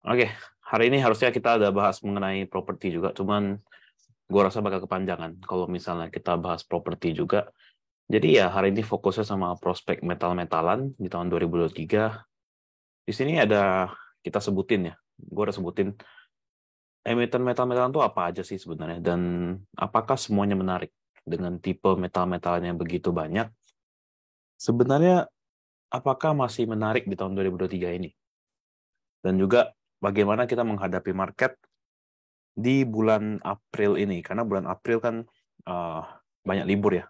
Oke, hari ini harusnya kita ada bahas mengenai properti juga, cuman gue rasa bakal kepanjangan kalau misalnya kita bahas properti juga. Jadi ya hari ini fokusnya sama prospek metal-metalan di tahun 2023. Di sini ada kita sebutin ya, gue udah sebutin emiten metal-metalan itu apa aja sih sebenarnya, dan apakah semuanya menarik dengan tipe metal-metalan yang begitu banyak. Sebenarnya apakah masih menarik di tahun 2023 ini? Dan juga bagaimana kita menghadapi market di bulan April ini, karena bulan April kan uh, banyak libur ya.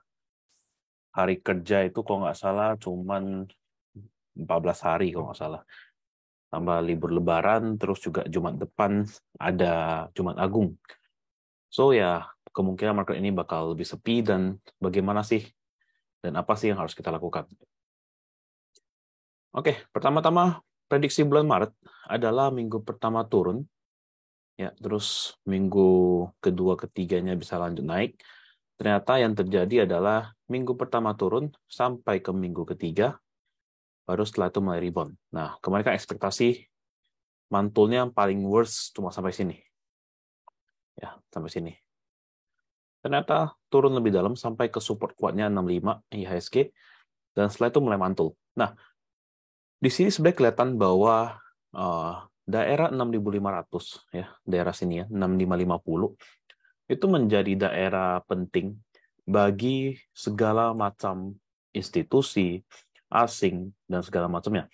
Hari kerja itu kalau nggak salah cuman 14 hari kalau nggak salah. Tambah libur Lebaran, terus juga Jumat depan ada Jumat Agung. So ya, kemungkinan market ini bakal lebih sepi, dan bagaimana sih, dan apa sih yang harus kita lakukan. Oke, pertama-tama prediksi bulan Maret adalah minggu pertama turun, ya, terus minggu kedua ketiganya bisa lanjut naik. Ternyata yang terjadi adalah minggu pertama turun sampai ke minggu ketiga, baru setelah itu mulai rebound. Nah, kemarin kan ekspektasi mantulnya paling worst cuma sampai sini. Ya, sampai sini. Ternyata turun lebih dalam sampai ke support kuatnya 65 IHSG, dan setelah itu mulai mantul. Nah, di sini sebenarnya kelihatan bahwa daerah 6.500, ya, daerah sini ya, 6.550, itu menjadi daerah penting bagi segala macam institusi, asing, dan segala macamnya.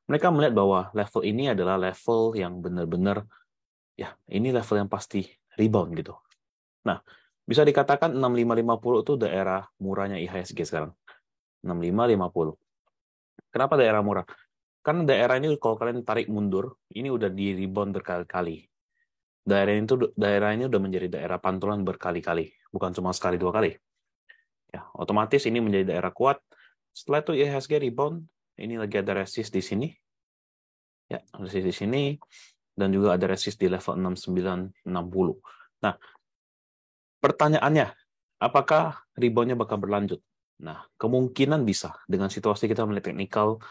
Mereka melihat bahwa level ini adalah level yang benar-benar, ya, ini level yang pasti rebound gitu. Nah, bisa dikatakan 6550 itu daerah murahnya IHSG sekarang. 6550. Kenapa daerah murah? Karena daerah ini kalau kalian tarik mundur, ini udah di rebound berkali-kali. Daerah ini udah menjadi daerah pantulan berkali-kali, bukan cuma sekali dua kali. Ya, otomatis ini menjadi daerah kuat. Setelah itu IHSG rebound, ini lagi ada resist di sini. Ya, resist di sini, dan juga ada resist di level 6960. Nah, pertanyaannya, apakah reboundnya bakal berlanjut? Nah, kemungkinan bisa. Dengan situasi kita melihat teknikal,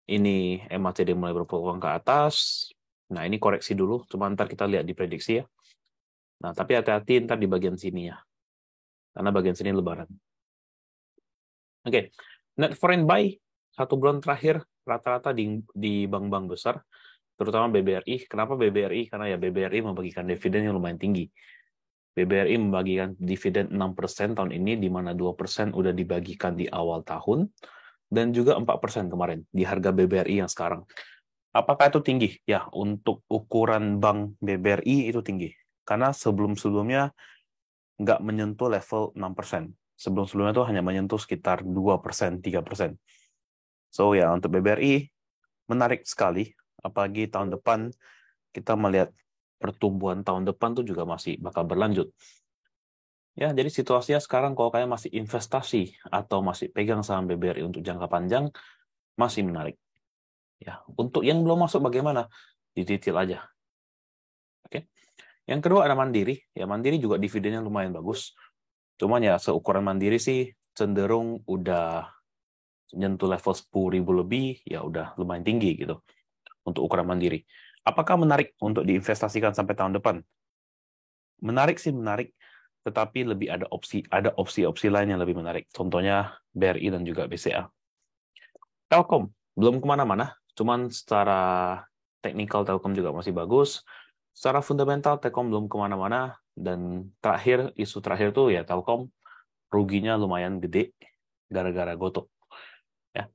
ini MACD mulai berpeluang ke atas. Nah, ini koreksi dulu, cuma ntar kita lihat di prediksi ya. Nah, tapi hati-hati ntar di bagian sini ya, karena bagian sini lebaran. Oke, net foreign buy satu bulan terakhir rata-rata di bank-bank besar, terutama BBRI. Kenapa BBRI? Karena ya BBRI membagikan dividen yang lumayan tinggi. BBRI membagikan dividen 6% tahun ini, di mana 2% udah dibagikan di awal tahun, dan juga 4% kemarin di harga BBRI yang sekarang. Apakah itu tinggi? Ya, untuk ukuran bank BBRI itu tinggi. Karena sebelum-sebelumnya nggak menyentuh level 6%. Sebelum-sebelumnya itu hanya menyentuh sekitar 2%, 3%. So ya, untuk BBRI menarik sekali, apalagi tahun depan kita melihat pertumbuhan tahun depan tuh juga masih bakal berlanjut. Ya, jadi situasinya sekarang kalau kalian masih investasi atau masih pegang saham BBRI untuk jangka panjang, masih menarik. Ya, untuk yang belum masuk bagaimana? Dicicil aja. Oke. Yang kedua ada Mandiri. Ya, Mandiri juga dividennya lumayan bagus. Cuman ya seukuran Mandiri sih cenderung udah nyentuh level 10.000 lebih, ya udah lumayan tinggi gitu untuk ukuran Mandiri. Apakah menarik untuk diinvestasikan sampai tahun depan? Menarik sih menarik, tetapi lebih ada opsi-opsi lain yang lebih menarik. Contohnya BRI dan juga BCA. Telkom belum kemana-mana, cuman secara teknikal Telkom juga masih bagus. Secara fundamental Telkom belum kemana-mana, dan isu terakhir tuh ya Telkom ruginya lumayan gede gara-gara Gotoh. Ya,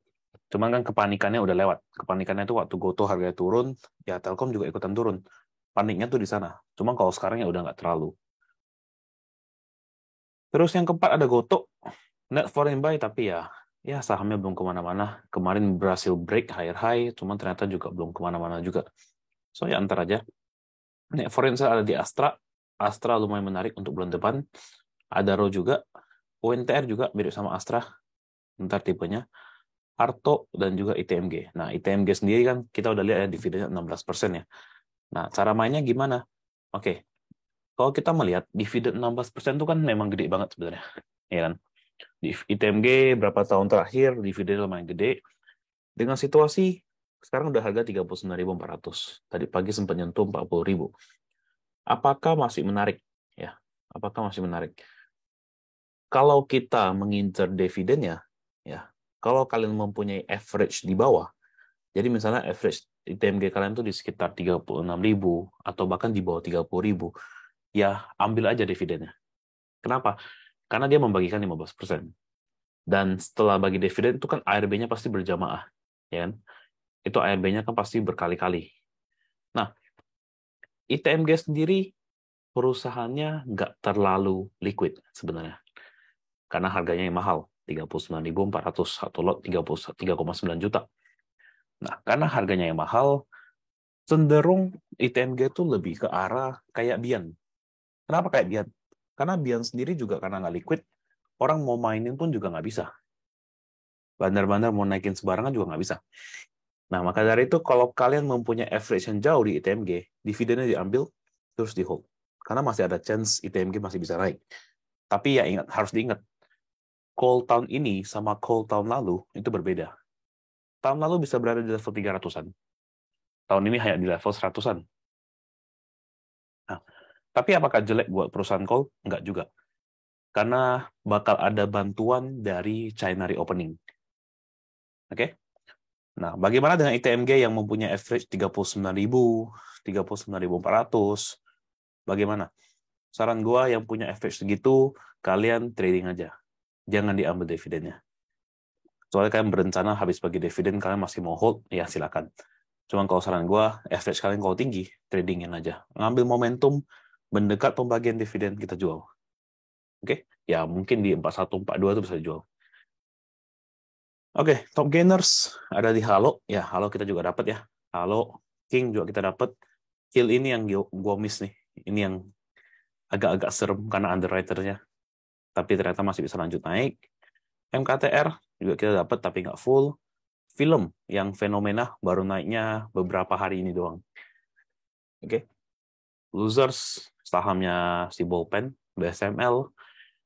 cuman kan kepanikannya udah lewat. Kepanikannya itu waktu Gotoh harganya turun, ya Telkom juga ikutan turun. Paniknya tuh di sana. Cuman kalau sekarang ya udah nggak terlalu. Terus yang keempat ada Gotoh, net foreign buy, tapi ya sahamnya belum kemana-mana. Kemarin berhasil break higher high, cuman ternyata juga belum kemana-mana juga. So ya antar aja. Net foreign sell ada di Astra. Astra lumayan menarik untuk bulan depan. Adaro juga. UNTR juga mirip sama Astra. Ntar tipenya. Arto dan juga ITMG. Nah, ITMG sendiri kan kita udah lihat ya dividennya 16% ya. Nah, cara mainnya gimana? Oke, kalau kita melihat dividen 16% itu kan memang gede banget sebenarnya. Ya kan? Di ITMG berapa tahun terakhir dividen lumayan gede. Dengan situasi Sekarang udah harga 39.400. Tadi pagi sempat nyentuh 40.000. Apakah masih menarik? Ya, apakah masih menarik? Kalau kita mengincar dividennya, ya, kalau kalian mempunyai average di bawah, jadi misalnya average ITMG kalian tuh di sekitar 36.000 atau bahkan di bawah 30.000, ya ambil aja dividennya. Kenapa? Karena dia membagikan 15%. Dan setelah bagi dividen itu kan ARB-nya pasti berjamaah, ya kan? Itu ARB-nya kan pasti berkali-kali. Nah, ITMG sendiri perusahaannya nggak terlalu liquid sebenarnya. Karena harganya yang mahal, 39.400 satu lot 3,9 juta. Nah, karena harganya yang mahal, cenderung ITMG itu lebih ke arah kayak Bian. Kenapa kayak Bian? Karena Bian sendiri juga karena nggak liquid, orang mau mainin pun juga nggak bisa. Bandar-bandar mau naikin sembarangan juga nggak bisa. Nah, maka dari itu kalau kalian mempunyai average yang jauh di ITMG, dividennya diambil, terus di hold. Karena masih ada chance ITMG masih bisa naik. Tapi ya ingat, harus diingat, call tahun ini sama call tahun lalu itu berbeda. Tahun lalu bisa berada di level 300-an. Tahun ini hanya di level 100-an. Nah, tapi apakah jelek buat perusahaan call? Enggak juga. Karena bakal ada bantuan dari China reopening. Oke? Nah, bagaimana dengan ITMG yang mempunyai average 39.000, 39.400? Bagaimana? Saran gua yang punya average segitu, kalian trading aja. Jangan diambil dividennya. Soalnya kalian berencana habis bagi dividen, kalian masih mau hold, ya silakan. Cuman kalau saran gua, average kalian kalau tinggi, tradingin aja. Ngambil momentum, mendekat pembagian dividen, kita jual. Oke? Ya mungkin di 41, 42 itu bisa dijual. Oke, top gainers ada di Halo. Ya, Halo kita juga dapat ya. Halo, King juga kita dapat. Kill ini yang gua miss nih. Ini yang agak-agak serem karena underwriternya. Tapi ternyata masih bisa lanjut naik. MKTR juga kita dapat tapi nggak full. Film yang fenomena baru naiknya beberapa hari ini doang. Oke. Losers sahamnya si Bolpen, BSML,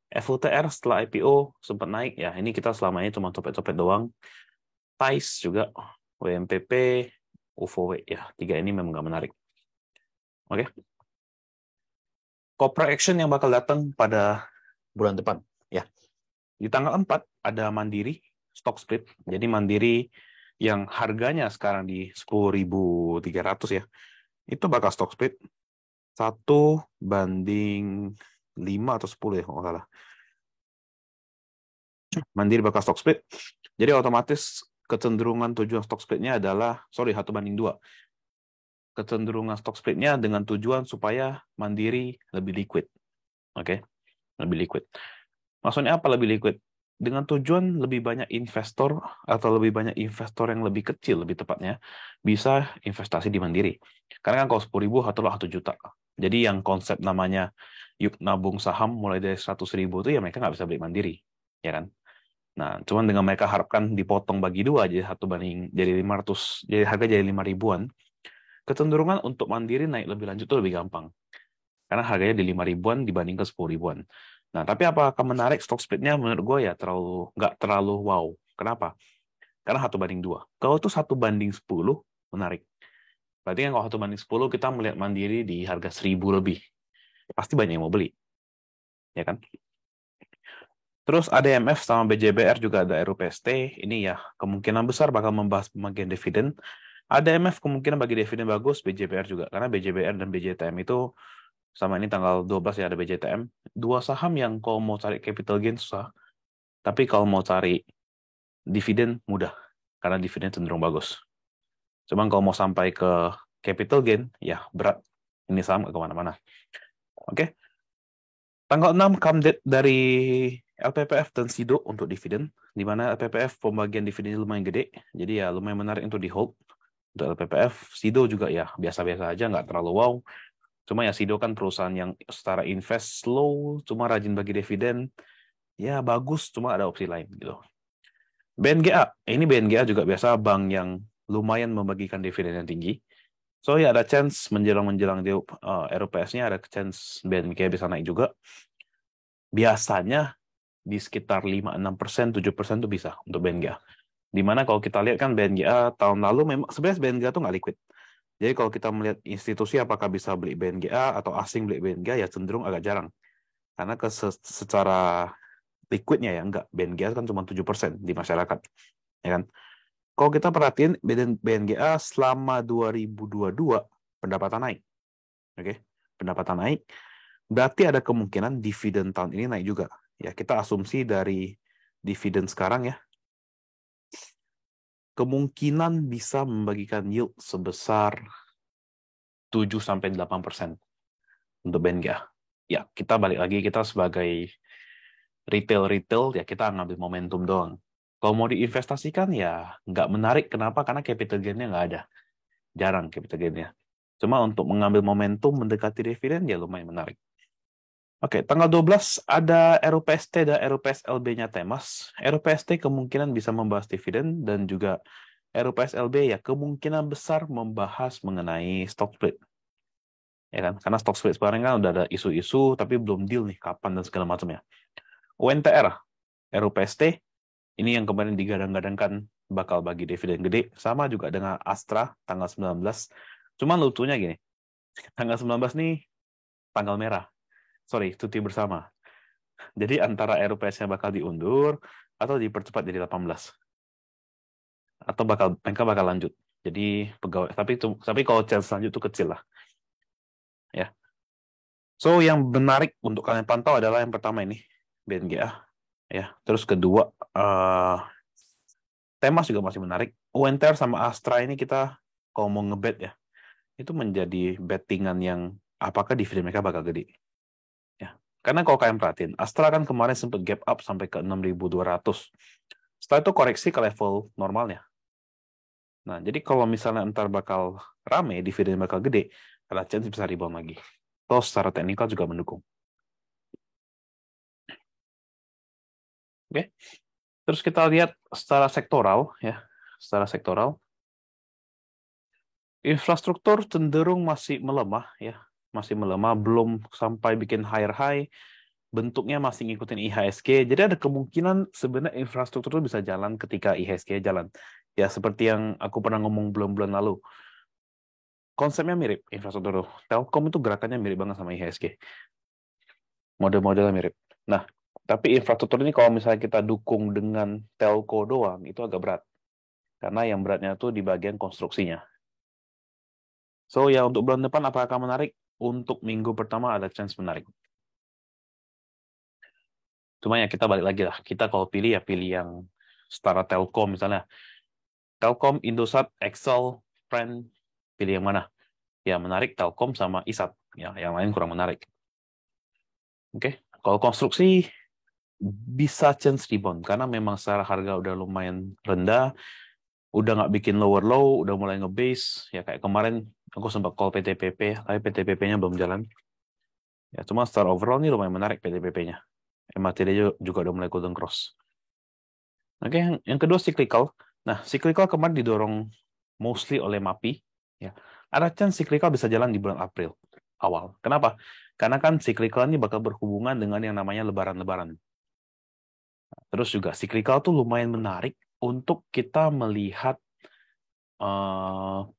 FUTR setelah IPO sempat naik ya. Ini kita selama ini cuma copet-copet doang. TAIS juga, WMPP, UFOW ya. Tiga ini memang nggak menarik. Oke. Corporate action yang bakal datang pada bulan depan ya. Di tanggal 4 ada Mandiri stock split. Jadi Mandiri yang harganya sekarang di 10.300 ya. Itu bakal stock split 1:5 atau 10 ya kalau nggak salah. Mandiri bakal stock split. Jadi otomatis kecenderungan tujuan stock splitnya adalah 1:2. Kecenderungan stock splitnya dengan tujuan supaya Mandiri lebih liquid. Oke, lebih liquid. Maksudnya apa lebih liquid? Dengan tujuan lebih banyak investor atau lebih banyak investor yang lebih kecil, lebih tepatnya, bisa investasi di Mandiri. Karena kan kalau 10.000 atau 1 juta. Jadi yang konsep namanya yuk nabung saham mulai dari 100.000 itu ya mereka nggak bisa beli Mandiri. Ya kan? Nah, cuman dengan mereka harapkan dipotong bagi dua, jadi 1 banding, jadi 500, jadi harga jadi 5 ribuan, kecenderungan untuk Mandiri naik lebih lanjut itu lebih gampang. Karena harganya di 5 ribuan dibanding ke 10 ribuan. Nah, tapi apakah menarik stock splitnya? Menurut gue ya nggak terlalu wow. Kenapa? Karena 1:2. Kalau itu 1:10, menarik. Berarti kan kalau 1:10 kita melihat Mandiri di harga 1.000 lebih. Pasti banyak yang mau beli. Ya kan? Terus ADMF sama BJBR juga ada RUPST. Ini ya kemungkinan besar bakal membahas pembagian dividen. ADMF kemungkinan bagi dividen bagus, BJBR juga. Karena BJBR dan BJTM itu sama ini tanggal 12 ya ada BJTM. Dua saham yang kalau mau cari capital gain susah. Tapi kalau mau cari dividen mudah. Karena dividen cenderung bagus. Cuman kalau mau sampai ke capital gain, ya berat. Ini saham ke kemana-mana. Oke. Tanggal 6 come date dari LPPF dan SIDO untuk dividen, di mana LPPF pembagian dividennya lumayan gede, jadi ya lumayan menarik untuk di hold. Untuk LPPF, SIDO juga ya biasa-biasa aja, nggak terlalu wow. Cuma ya SIDO kan perusahaan yang secara invest slow, cuma rajin bagi dividen, ya bagus, cuma ada opsi lain gitu. BNGA, ini BNGA juga biasa bank yang lumayan membagikan dividen yang tinggi. So ya ada chance menjelang di RUPS-nya ada chance BNGA bisa naik juga. Biasanya di sekitar 5-6%, 7% itu bisa untuk BNGA. Dimana kalau kita lihat kan BNGA tahun lalu memang sebenarnya BNGA tuh nggak liquid. Jadi kalau kita melihat institusi apakah bisa beli BNGA atau asing beli BNGA ya cenderung agak jarang. Karena secara liquidnya ya enggak. BNGA kan cuma 7% di masyarakat. Ya kan? Kalau kita perhatiin BNGA selama 2022 pendapatan naik. Oke. Pendapatan naik. Berarti ada kemungkinan dividen tahun ini naik juga. Ya, kita asumsi dari dividen sekarang ya. Kemungkinan bisa membagikan yield sebesar 7-8% untuk BNGA. Ya, kita balik lagi, kita sebagai retail ya kita ngambil momentum doang. Kalau mau diinvestasikan ya nggak menarik. Kenapa? Karena capital gain-nya nggak ada. Jarang capital gain-nya. Cuma untuk mengambil momentum mendekati dividen ya lumayan menarik. Oke, tanggal 12 ada RUPST dan RUPSLB-nya Temas. RUPST kemungkinan bisa membahas dividen dan juga RUPSLB ya kemungkinan besar membahas mengenai stock split. Ya kan? Karena stock split sekarang kan udah ada isu-isu tapi belum deal nih kapan dan segala macam ya. UNTR, RUPST, ini yang kemarin digadang-gadangkan bakal bagi dividen gede, sama juga dengan Astra tanggal 19. Cuman lucunya gini, tanggal 19 nih tanggal merah. Sorry, cuti bersama. Jadi antara RUPS-nya bakal diundur atau dipercepat jadi 18. Atau mereka bakal lanjut. Jadi pegawai tapi kalau chance lanjut itu kecil lah. Ya. So yang menarik untuk kalian pantau adalah yang pertama ini BNGA ya. Terus kedua Temas juga masih menarik. UNTR sama Astra ini kita kalau mau ngebet ya, itu menjadi bettingan yang apakah dividen mereka bakal gede. Ya. Karena kalau kalian perhatiin, Astra kan kemarin sempat gap up sampai ke 6.200. Setelah itu koreksi ke level normalnya. Nah, jadi kalau misalnya ntar bakal rame, dividen bakal gede, ada chance bisa rebound lagi. Terus secara teknikal juga mendukung. Oke. Terus kita lihat secara sektoral ya, secara sektoral infrastruktur cenderung masih melemah ya, masih melemah, belum sampai bikin higher high, bentuknya masih ngikutin IHSG. Jadi ada kemungkinan sebenarnya infrastruktur itu bisa jalan ketika IHSG jalan. Ya seperti yang aku pernah ngomong bulan-bulan lalu. Konsepnya mirip infrastruktur. Telkom itu gerakannya mirip banget sama IHSG. Model-modelnya mirip. Nah, tapi infrastruktur ini kalau misalnya kita dukung dengan telco doang, itu agak berat. Karena yang beratnya itu di bagian konstruksinya. So, ya untuk bulan depan apakah menarik? Untuk minggu pertama ada chance menarik. Cuma ya kita balik lagi lah. Kita kalau pilih ya pilih yang setara Telkom misalnya. Telkom, Indosat, Excel, Friend, pilih yang mana? Ya menarik Telkom sama ISAT. Ya, yang lain kurang menarik. Oke. Kalau konstruksi bisa chance rebound karena memang secara harga udah lumayan rendah, udah nggak bikin lower low, udah mulai ngebase. Ya kayak kemarin aku sempat call PTPP, tapi PTPP-nya belum jalan. Ya cuma secara overall ini lumayan menarik PTPP-nya. MACD juga udah mulai golden cross. Oke, yang kedua cyclical. Nah, cyclical kemarin didorong mostly oleh MAPI. Ya, ada chance cyclical bisa jalan di bulan April awal. Kenapa? Karena kan cyclical ini bakal berhubungan dengan yang namanya lebaran-lebaran. Terus juga cyclical tuh lumayan menarik untuk kita melihat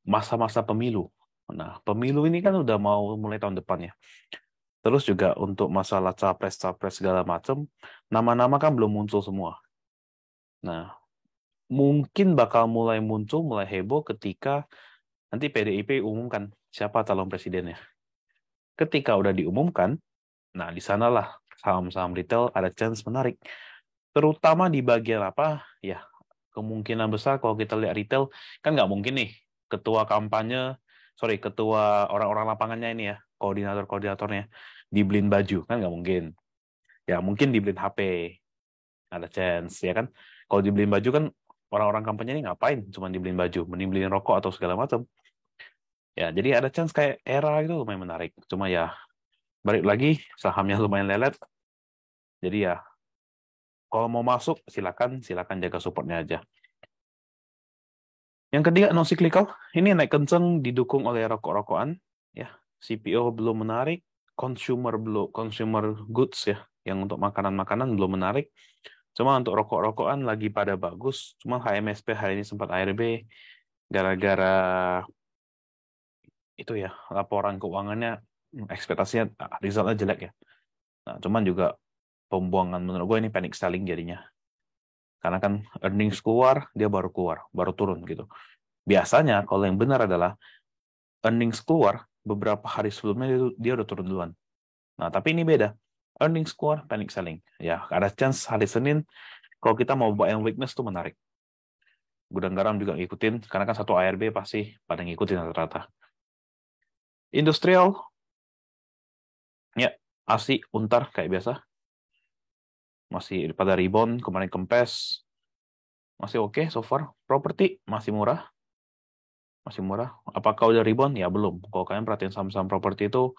masa-masa pemilu. Nah, pemilu ini kan udah mau mulai tahun depan ya. Terus juga untuk masalah capres-capres segala macam, nama-nama kan belum muncul semua. Nah, mungkin bakal mulai muncul, mulai heboh ketika nanti PDIP umumkan siapa calon presidennya. Ketika udah diumumkan, nah di sanalah saham-saham retail ada chance menarik. Terutama di bagian apa? Ya, kemungkinan besar kalau kita lihat retail, kan nggak mungkin nih ketua orang-orang lapangannya ini ya, koordinator-koordinatornya, dibeliin baju, kan nggak mungkin. Ya, mungkin dibeliin HP, ada chance, ya kan? Kalau dibeliin baju kan, orang-orang kampanye ini ngapain cuma dibeliin baju, mending beliin rokok atau segala macam. Ya, jadi ada chance kayak era itu lumayan menarik. Cuma ya, balik lagi, sahamnya lumayan lelet. Jadi ya, kalau mau masuk, silakan jaga supportnya aja. Yang ketiga, non cyclical. Ini naik kenceng didukung oleh rokok-rokokan. Ya, CPO belum menarik, consumer goods ya, yang untuk makanan-makanan belum menarik. Cuma untuk rokok-rokokan lagi pada bagus. Cuma HMSP hari ini sempat ARB gara-gara itu ya, laporan keuangannya ekspektasinya resultnya jelek ya. Nah, cuman juga pembuangan menurut gue ini panic selling jadinya. Karena kan earnings keluar, dia baru keluar, baru turun gitu. Biasanya kalau yang benar adalah earnings keluar beberapa hari sebelumnya dia udah turun duluan. Nah, tapi ini beda. Earnings keluar, panic selling. Ya, ada chance hari Senin kalau kita mau buat yang weakness tuh menarik. Gudang garam juga ngikutin, karena kan satu ARB pasti pada ngikutin rata-rata. Industrial, ya, ASI, Untar kayak biasa. Masih pada rebound, kemarin kempes. Masih oke so far. Properti masih murah. Masih murah. Apakah udah rebound? Ya belum. Kalau kalian perhatiin saham-saham properti itu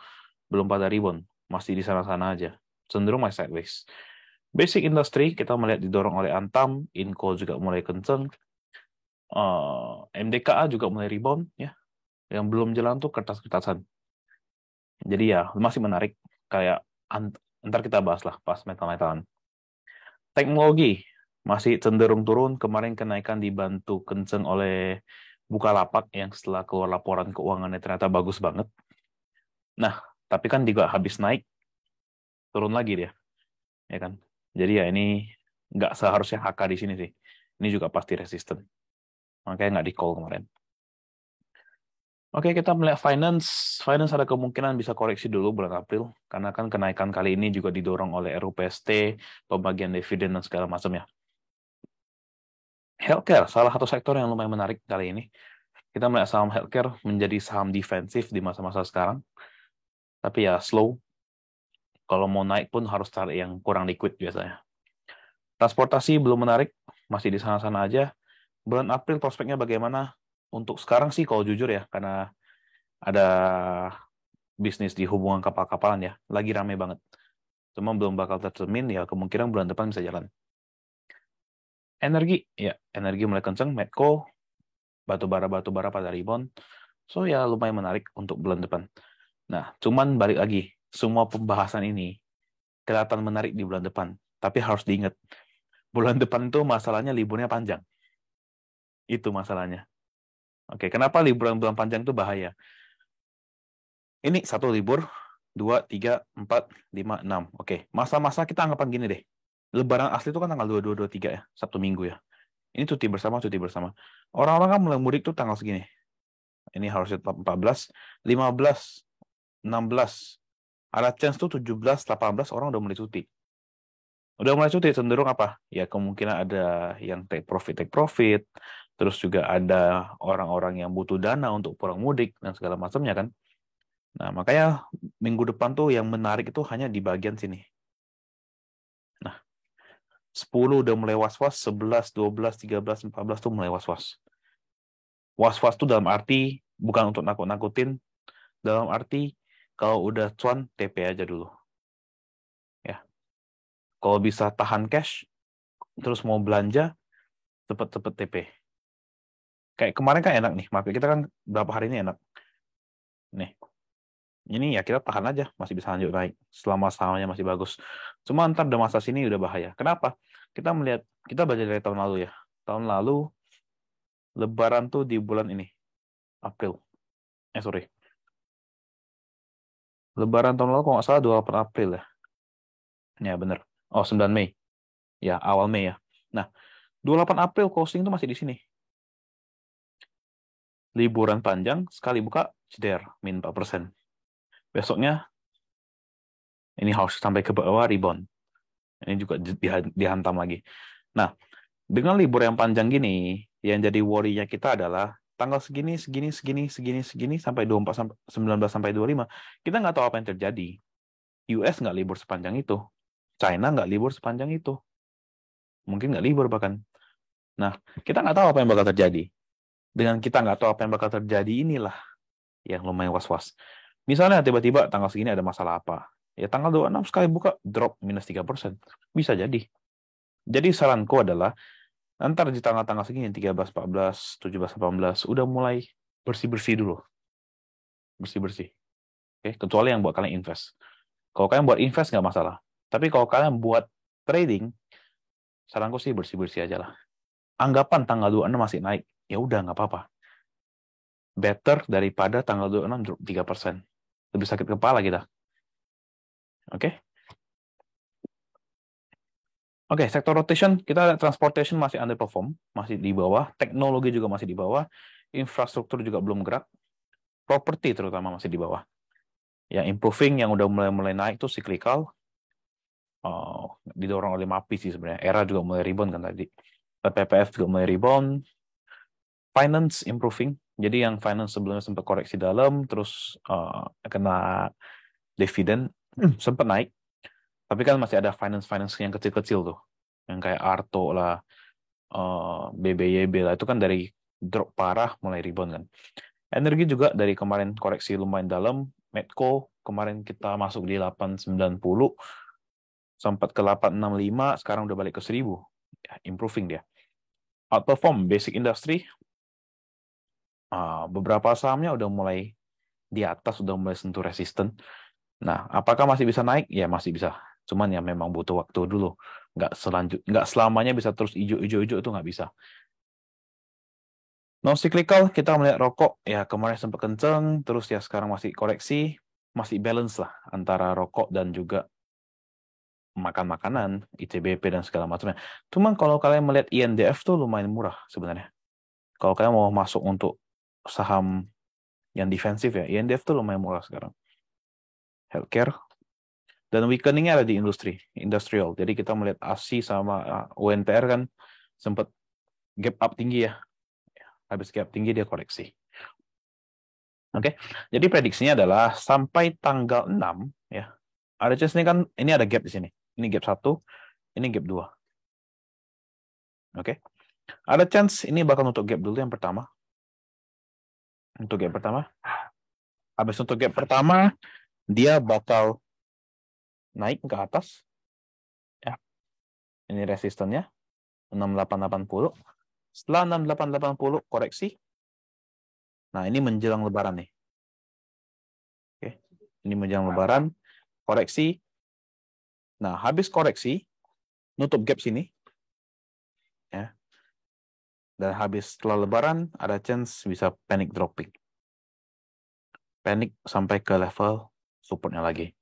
belum pada rebound. Masih di sana-sana aja. Cenderung masih sideways. Basic industry kita melihat didorong oleh Antam, Inco juga mulai kenceng. MDKA juga mulai rebound ya. Yang belum jalan tuh kertas-kertasan. Jadi ya masih menarik. Kayak ntar kita bahas lah pas metal-metalan. Teknologi masih cenderung turun. Kemarin kenaikan dibantu kenceng oleh Bukalapak yang setelah keluar laporan keuangannya ternyata bagus banget. Nah, tapi kan juga habis naik, turun lagi dia. Ya kan? Jadi ya ini nggak seharusnya HK di sini sih. Ini juga pasti resisten. Makanya nggak di call kemarin. Oke, kita melihat finance. Finance ada kemungkinan bisa koreksi dulu bulan April. Karena kan kenaikan kali ini juga didorong oleh RUPST, pembagian dividen, dan segala macamnya. Healthcare, salah satu sektor yang lumayan menarik kali ini. Kita melihat saham healthcare menjadi saham defensif di masa-masa sekarang. Tapi ya slow. Kalau mau naik pun harus cari yang kurang liquid biasanya. Transportasi belum menarik, masih di sana-sana aja. Bulan April prospeknya bagaimana? Untuk sekarang sih kalau jujur ya, karena ada bisnis di hubungan kapal-kapalan ya, lagi rame banget. Cuma belum bakal tercermin, ya kemungkinan bulan depan bisa jalan. Energi, ya energi mulai kenceng, Medco, batu bara pada rebound. So ya lumayan menarik untuk bulan depan. Nah, cuman balik lagi, semua pembahasan ini kelihatan menarik di bulan depan. Tapi harus diingat, bulan depan itu masalahnya liburnya panjang. Itu masalahnya. Oke, kenapa liburan bulan panjang itu bahaya? Ini satu libur, 2, 3, 4, 5, 6. Oke, masa-masa kita anggapan gini deh. Lebaran asli itu kan tanggal 22, 23 ya, Sabtu Minggu ya. Ini cuti bersama, cuti bersama. Orang-orang kan mulai mudik tuh tanggal segini. Ini harusnya 14, 15, 16. Ada chance tuh 17, 18 orang udah mulai cuti. Udah mulai cuti, cenderung apa? Ya kemungkinan ada yang take profit. Terus juga ada orang-orang yang butuh dana untuk pulang mudik dan segala macamnya kan. Nah, makanya minggu depan tuh yang menarik itu hanya di bagian sini. Nah, 10 udah mulai was-was, 11, 12, 13, 14 tuh mulai was-was. Was-was tuh dalam arti bukan untuk nakut-nakutin, dalam arti kalau udah cuan TP aja dulu. Ya. Kalau bisa tahan cash, terus mau belanja, cepet-cepet TP. Kayak kemarin kan enak nih, market kita kan berapa hari ini enak. Nih, ini ya kita tahan aja, masih bisa lanjut naik selama sahamnya masih bagus. Cuma ntar udah masa sini udah bahaya. Kenapa? Kita baca dari tahun lalu ya. Tahun lalu Lebaran tuh di bulan ini, April. Sorry. Lebaran tahun lalu kalau nggak salah 28 April ya. Ya bener. Oh 9 Mei. Ya awal Mei ya. Nah 28 April closing tuh masih di sini. Liburan panjang sekali buka jeder min 4%. Besoknya ini harus sampai ke bawah rebound. Ini juga dihantam lagi. Nah, dengan libur yang panjang gini, yang jadi worry-nya kita adalah tanggal segini sampai 24 sampai 19 sampai 25, kita nggak tahu apa yang terjadi. US nggak libur sepanjang itu. China nggak libur sepanjang itu. Mungkin nggak libur bahkan. Nah, kita nggak tahu apa yang bakal terjadi. Dengan kita nggak tahu apa yang bakal terjadi inilah yang lumayan was-was. Misalnya tiba-tiba tanggal segini ada masalah apa. Ya tanggal 26 sekali buka drop minus 3%. Bisa jadi. Jadi saranku adalah ntar di tanggal-tanggal segini 13, 14, 17, 18 udah mulai bersih-bersih dulu. Bersih-bersih. Oke, kecuali yang buat kalian invest. Kalau kalian buat invest nggak masalah. Tapi kalau kalian buat trading, Saranku sih bersih-bersih aja lah. Anggapan tanggal 26 masih naik, ya udah nggak apa-apa. Better daripada tanggal 26 drop 3%. Lebih sakit kepala kita. Oke? Oke, sektor rotation, kita lihat transportation masih underperform, masih di bawah, teknologi juga masih di bawah, infrastruktur juga belum gerak, properti terutama masih di bawah. Yang improving, yang udah mulai naik itu cyclical, didorong oleh MAPI sih sebenarnya. Era juga mulai rebound kan tadi. PPF juga mulai rebound. Finance improving, jadi yang finance sebelumnya sempat koreksi dalam, terus kena dividen, sempat naik. Tapi kan masih ada finance yang kecil-kecil tuh, yang kayak Arto lah, BBYB lah, itu kan dari drop parah mulai rebound kan. Energi juga dari kemarin koreksi lumayan dalam, Medco kemarin kita masuk di 890, sempat ke 865, sekarang udah balik ke 1000, ya, improving dia. Outperform basic industry, beberapa sahamnya udah mulai di atas, udah mulai sentuh resisten. Nah, apakah masih bisa naik? Ya masih bisa. Cuman ya memang butuh waktu dulu. Nggak selamanya bisa terus hijau-hijau itu nggak bisa. Non cyclical, kita melihat rokok ya kemarin sempat kenceng, terus ya sekarang masih koreksi, masih balance lah antara rokok dan juga makan makanan, ICBP dan segala macamnya. Cuman kalau kalian melihat INDF tuh lumayan murah sebenarnya. Kalau kalian mau masuk untuk saham yang defensif ya, INDF tuh lumayan murah sekarang. Healthcare, dan weakeningnya ada di industrial. Jadi kita melihat ASI sama UNTR kan sempat gap up tinggi ya. Habis gap tinggi dia koreksi. Oke. Jadi prediksinya adalah sampai tanggal 6 ya. Ada chance ini kan, ini ada gap di sini. Ini gap 1, ini gap 2. Oke. Ada chance ini bakal nutup gap dulu yang pertama. Untuk gap pertama. Habis untuk gap pertama, dia bakal naik ke atas. Ya. Ini resistennya 6880. Setelah 6880 koreksi. Nah, ini menjelang lebaran nih. Oke. Ini menjelang lebaran, koreksi. Nah, habis koreksi, nutup gap sini. Ya. Dan habis setelah lebaran, ada chance bisa panic dropping. Panic sampai ke level supportnya lagi.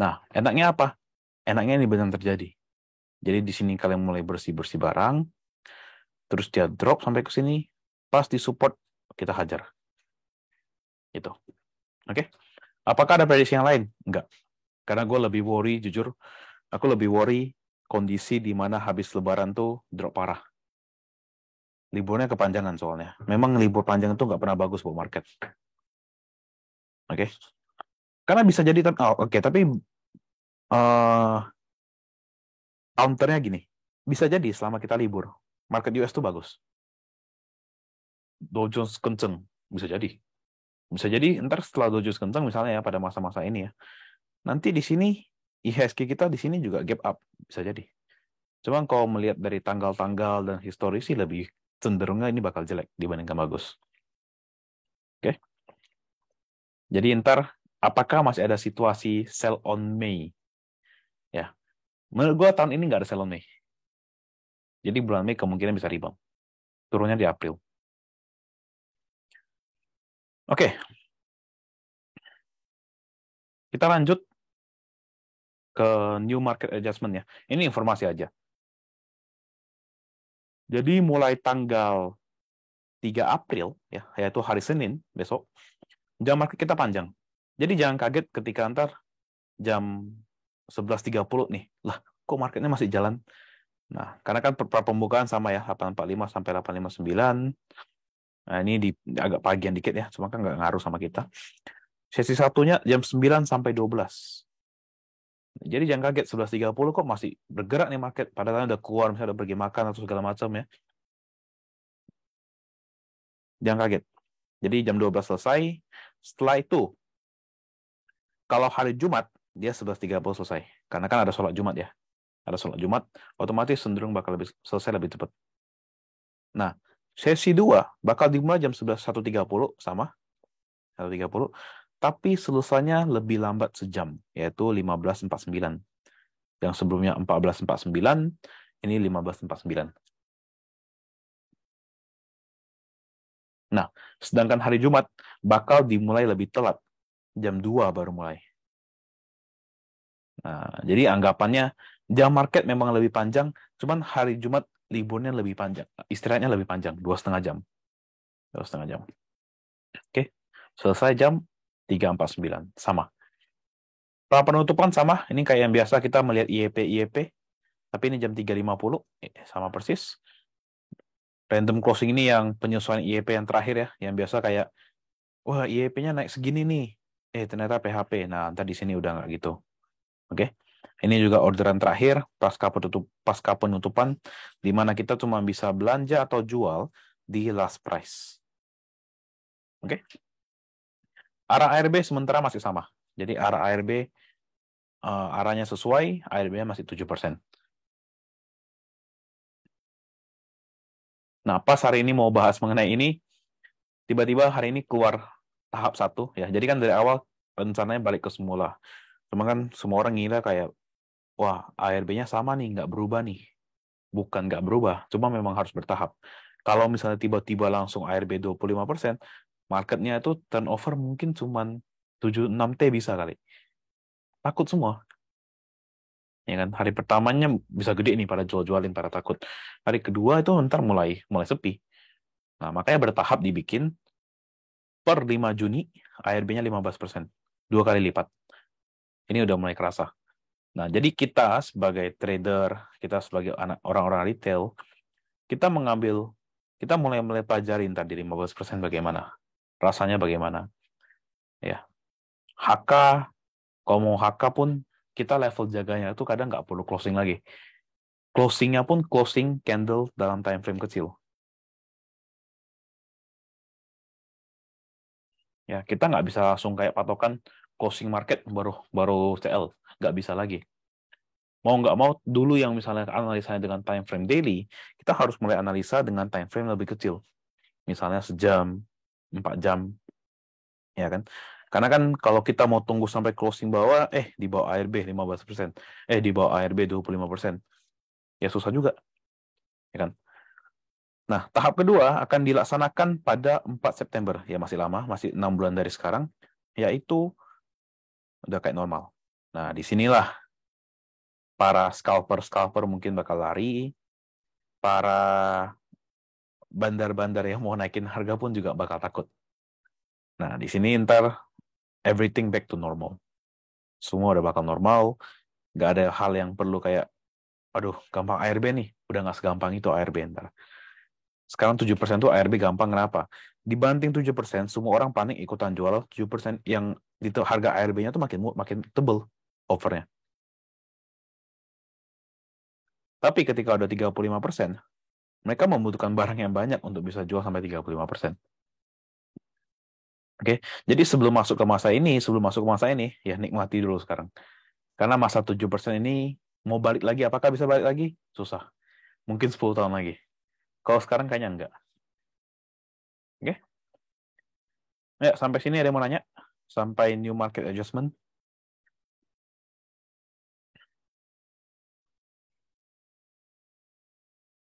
Nah, enaknya apa? Enaknya ini benar terjadi. Jadi di sini kalian mulai bersih-bersih barang, terus dia drop sampai ke sini, pas di support kita hajar. Gitu. Oke? Apakah ada prediksi yang lain? Enggak. Karena gue lebih worry, jujur, aku lebih worry kondisi di mana habis lebaran tuh drop parah. Liburnya kepanjangan soalnya. Memang libur panjang itu nggak pernah bagus buat market. Oke? Karena bisa jadi, tapi counternya gini, bisa jadi selama kita libur, market US tuh bagus. Dow Jones kenceng, bisa jadi. Bisa jadi ntar setelah Dow Jones kenceng misalnya ya pada masa-masa ini ya, nanti di sini IHSG kita di sini juga gap up, bisa jadi. Cuman kalau melihat dari tanggal-tanggal dan historis sih lebih cenderungnya ini bakal jelek dibandingkan bagus. Oke. Jadi ntar apakah masih ada situasi sell on May? Ya, menurut gue tahun ini nggak ada sell on May. Jadi bulan Mei kemungkinan bisa rebound. Turunnya di April. Oke. Kita lanjut ke new market adjustment ya. Ini informasi aja. Jadi mulai tanggal 3 April ya, yaitu hari Senin besok, jam market kita panjang. Jadi jangan kaget ketika antar jam 11.30 nih. Lah, kok marketnya masih jalan? Nah, karena kan pembukaan sama ya, 845 sampai 859. Nah, ini agak pagian dikit ya, cuma kan nggak ngaruh sama kita. Sesi satunya jam 9 sampai 12. Jadi jangan kaget 11.30 kok masih bergerak nih market. Padahal udah keluar, misalnya udah pergi makan atau segala macam ya. Jangan kaget. Jadi jam 12 selesai. Setelah itu, kalau hari Jumat, dia 11.30 selesai. Karena kan ada sholat Jumat ya. Ada sholat Jumat, otomatis cenderung bakal selesai lebih cepat. Nah, sesi 2 bakal dimulai jam 1.30 sama 1.30, tapi selesainya lebih lambat sejam, yaitu 15.49. Yang sebelumnya 14.49, Ini 15.49. Nah, sedangkan hari Jumat bakal dimulai lebih telat. Jam 2 baru mulai. Nah, jadi anggapannya jam market memang lebih panjang, cuman hari Jumat liburnya lebih panjang. Istirahatnya lebih panjang, 2,5 jam. 2,5 jam. Oke, selesai jam 3.49. Sama. Pra penutupan sama. Ini kayak yang biasa kita melihat IEP. Tapi ini jam 3.50. Sama persis. Random closing ini yang penyesuaian IEP yang terakhir ya. Yang biasa kayak, wah IEP-nya naik segini nih. Ternyata PHP. Nah, ntar di sini udah nggak gitu. Oke. Ini juga orderan terakhir pasca penutupan di mana kita cuma bisa belanja atau jual di last price. Oke. Arah ARB sementara masih sama. Jadi arah ARB arahnya sesuai, ARB-nya masih 7%. Nah, pas hari ini mau bahas mengenai ini, tiba-tiba hari ini keluar tahap 1 ya. Jadi kan dari awal rencananya balik ke semula. Cuma kan semua orang ngira kayak, wah ARB-nya sama nih, nggak berubah nih. Bukan nggak berubah, cuma memang harus bertahap. Kalau misalnya tiba-tiba langsung ARB 25%, marketnya itu turnover mungkin cuma 7-6T bisa kali. Takut semua. Ya kan, hari pertamanya bisa gede nih pada jual-jualin, pada takut. Hari kedua itu ntar mulai sepi. Nah, makanya bertahap dibikin per 5 Juni ARB-nya 15%. 2 kali lipat. Ini udah mulai kerasa. Nah, jadi kita sebagai trader, kita sebagai orang-orang retail, kita mulai pelajarin tadi 15% bagaimana. Rasanya bagaimana. Ya. HK, kalau mau HK pun kita level jaganya itu kadang nggak perlu closing lagi. Closingnya pun closing candle dalam time frame kecil. Ya, kita nggak bisa langsung kayak patokan closing market baru CL. Nggak bisa lagi. Mau nggak mau, dulu yang misalnya analisanya dengan time frame daily, kita harus mulai analisa dengan time frame lebih kecil. Misalnya sejam, 4 jam, ya kan? Karena kan kalau kita mau tunggu sampai closing bawah, di bawah ARB 15%, di bawah ARB 25%, ya susah juga, ya kan? Nah, tahap kedua akan dilaksanakan pada 4 September, ya masih lama, masih 6 bulan dari sekarang, yaitu udah kayak normal. Nah, disinilah para scalper mungkin bakal lari, para bandar-bandar yang mau naikin harga pun juga bakal takut. Nah, di sini ntar everything back to normal. Semua udah bakal normal, nggak ada hal yang perlu kayak, aduh, gampang ARB nih. Udah nggak segampang itu ARB ntar. Sekarang 7% tuh ARB gampang, kenapa? Dibanting 7%, semua orang panik ikutan jual, 7% yang di harga ARB-nya tuh makin tebel offernya. Tapi ketika udah 35%, mereka membutuhkan barang yang banyak untuk bisa jual sampai 35%. Oke, jadi sebelum masuk ke masa ini, ya nikmati dulu sekarang. Karena masa 7% ini mau balik lagi, apakah bisa balik lagi? Susah. Mungkin 10 tahun lagi. Kalau sekarang kayaknya enggak. Oke? Ya, sampai sini ada yang mau nanya? Sampai new market adjustment?